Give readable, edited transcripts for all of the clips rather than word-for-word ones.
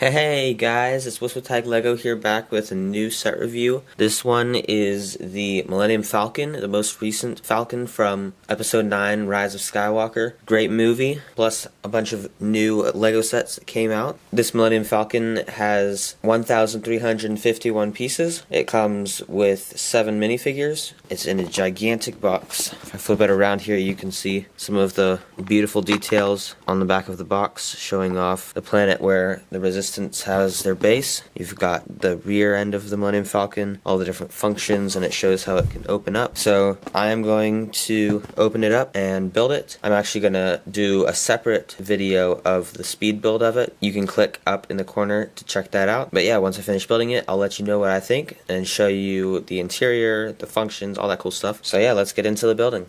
Hey guys, it's Tag Lego here, back with a new set review. This one is the Millennium Falcon, the most recent Falcon from Episode 9, Rise of Skywalker. Great movie, plus a bunch of new Lego sets that came out. This Millennium Falcon has 1,351 pieces. It comes with 7 minifigures. It's in a gigantic box. If I flip it around here, you can see some of the beautiful details on the back of the box, showing off the planet where the Resistance has their base. You've got the rear end of the Millennium Falcon, all the different functions, and it shows how it can open up. So I am going to open it up and build it. I'm actually going to do a separate video of the speed build of it. You can click up in the corner to check that out. But yeah, once I finish building it, I'll let you know what I think and show you the interior, the functions, all that cool stuff. So yeah, let's get into the building.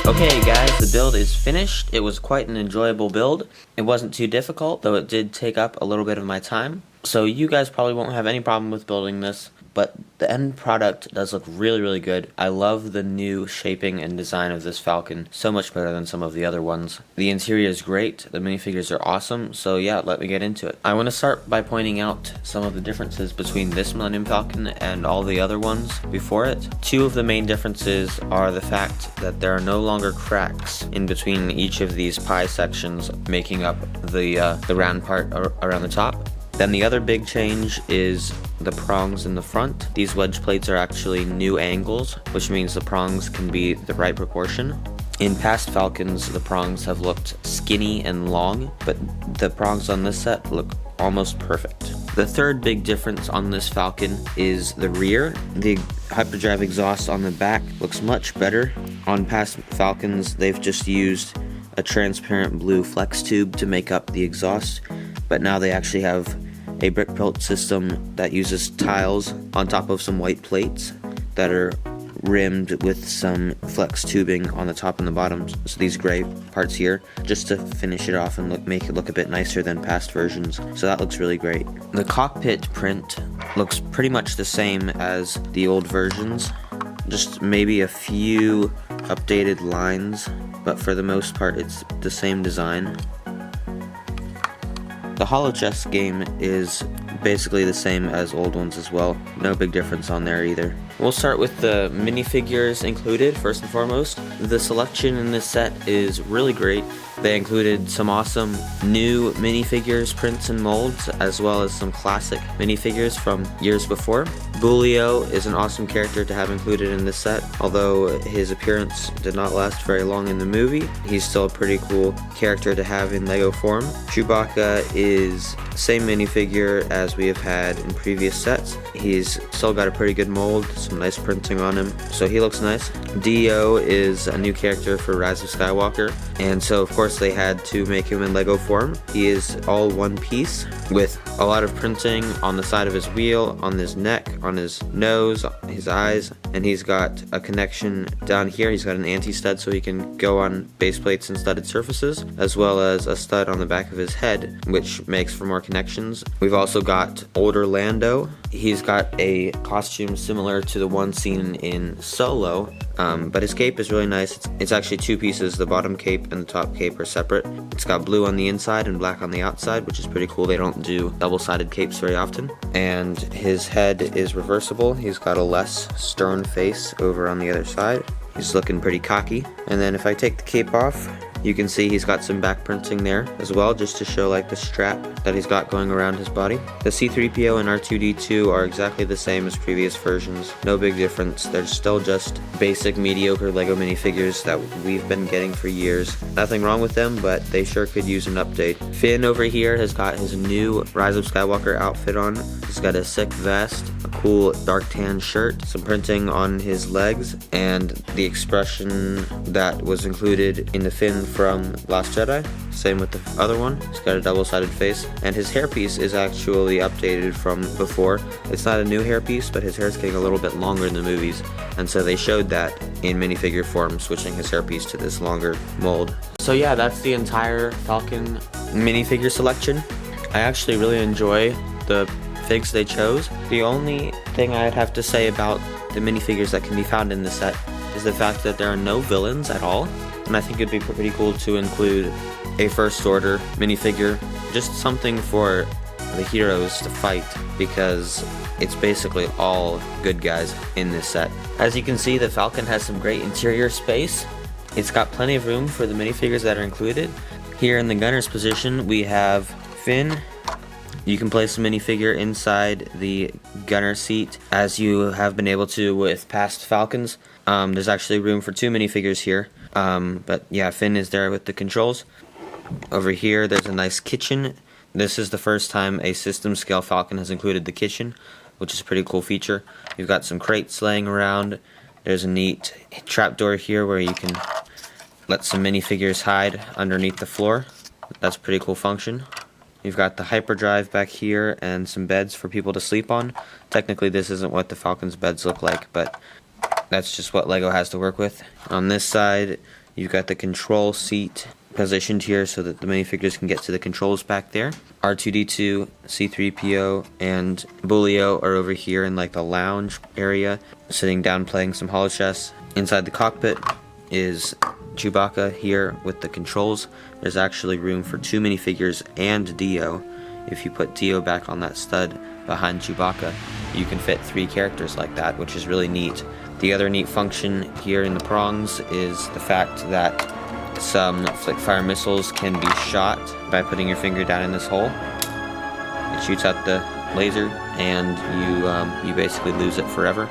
Okay guys, the build is finished. It was quite an enjoyable build. It wasn't too difficult, though it did take up a little bit of my time. So you guys probably won't have any problem with building this, but the end product does look really good. I love the new shaping and design of this Falcon, so much better than some of the other ones. The interior is great, the minifigures are awesome, so yeah, let me get into it. I want to start by pointing out some of the differences between this Millennium Falcon and all the other ones before it. Two of the main differences are the fact that there are no longer cracks in between each of these pie sections making up the round part around the top. Then the other big change is the prongs in the front. These wedge plates are actually new angles, which means the prongs can be the right proportion. In past Falcons, the prongs have looked skinny and long, but the prongs on this set look almost perfect. The third big difference on this Falcon is the rear. The hyperdrive exhaust on the back looks much better. On past Falcons, they've just used a transparent blue flex tube to make up the exhaust, but now they actually have a brick built system that uses tiles on top of some white plates that are rimmed with some flex tubing on the top and the bottom. So these gray parts here, just to finish it off and make it look a bit nicer than past versions. So that looks really great. The cockpit print looks pretty much the same as the old versions, just maybe a few updated lines, but for the most part it's the same design. The holo chess game is basically the same as old ones as well. No big difference on there either. We'll start with the minifigures included first and foremost. The selection in this set is really great. They included some awesome new minifigures, prints, and molds, as well as some classic minifigures from years before. Bulio is an awesome character to have included in this set, although his appearance did not last very long in the movie. He's still a pretty cool character to have in Lego form. Chewbacca is the same minifigure as we have had in previous sets. He's still got a pretty good mold, some nice printing on him, so he looks nice. Dio is a new character for Rise of Skywalker, and so of course they had to make him in Lego form. He is all one piece with a lot of printing on the side of his wheel, on his neck, on his nose, his eyes, and he's got a connection down here. He's got an anti-stud so he can go on base plates and studded surfaces, as well as a stud on the back of his head, which makes for more connections. We've also got older Lando. He's got a costume similar to the one seen in Solo, but his cape is really nice. It's actually two pieces. The bottom cape and the top cape are separate. It's got blue on the inside and black on the outside, which is pretty cool. They don't do double-sided capes very often. And his head is reversible. He's got a less stern face over on the other side. He's looking pretty cocky. And then if I take the cape off, you can see he's got some back printing there as well, just to show like the strap that he's got going around his body. The C-3PO and R2-D2 are exactly the same as previous versions. No big difference. They're still just basic mediocre Lego minifigures that we've been getting for years. Nothing wrong with them, but they sure could use an update. Finn over here has got his new Rise of Skywalker outfit on. He's got a sick vest, a cool dark tan shirt, some printing on his legs, and the expression that was included in the Finn from Last Jedi. Same with the other one. He's got a double-sided face, and his hairpiece is actually updated from before. It's not a new hairpiece, but his hair's getting a little bit longer in the movies, and so they showed that in minifigure form, switching his hairpiece to this longer mold. So yeah, that's the entire Falcon minifigure selection. I actually really enjoy the figs they chose. The only thing I'd have to say about the minifigures that can be found in this set is the fact that there are no villains at all. And I think it'd be pretty cool to include a First Order minifigure just something for the heroes to fight, because it's basically all good guys in this set. As you can see, the Falcon has some great interior space. It's got plenty of room for the minifigures that are included. Here in the gunner's position, we have Finn. You can place a minifigure inside the gunner seat, as you have been able to with past Falcons. There's actually room for 2 minifigures here. But yeah, Finn is there with the controls. Over here, there's a nice kitchen. This is the first time a system scale Falcon has included the kitchen, which is a pretty cool feature. You've got some crates laying around. There's a neat trapdoor here where you can let some minifigures hide underneath the floor. That's a pretty cool function. You've got the hyperdrive back here and some beds for people to sleep on. Technically this isn't what the Falcon's beds look like, but that's just what LEGO has to work with. On this side, you've got the control seat positioned here so that the minifigures can get to the controls back there. R2-D2, C-3PO, and Bulio are over here in like the lounge area, sitting down playing some holo chess. Inside the cockpit is Chewbacca here with the controls. There's actually room for 2 minifigures and Dio. If you put Dio back on that stud behind Chewbacca, you can fit 3 characters like that, which is really neat. The other neat function here in the prongs is the fact that some flick fire missiles can be shot by putting your finger down in this hole. It shoots out the laser and you basically lose it forever.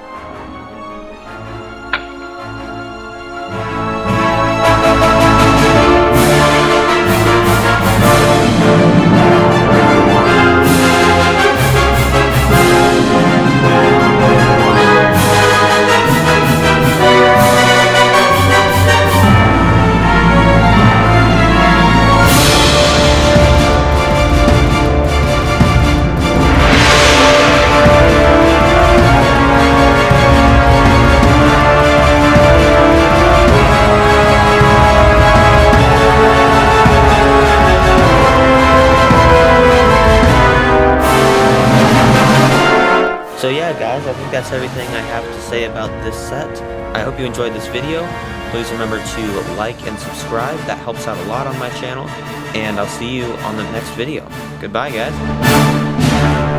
So yeah guys, I think that's everything I have to say about this set. I hope you enjoyed this video. Please remember to like and subscribe. That helps out a lot on my channel. And I'll see you on the next video. Goodbye guys.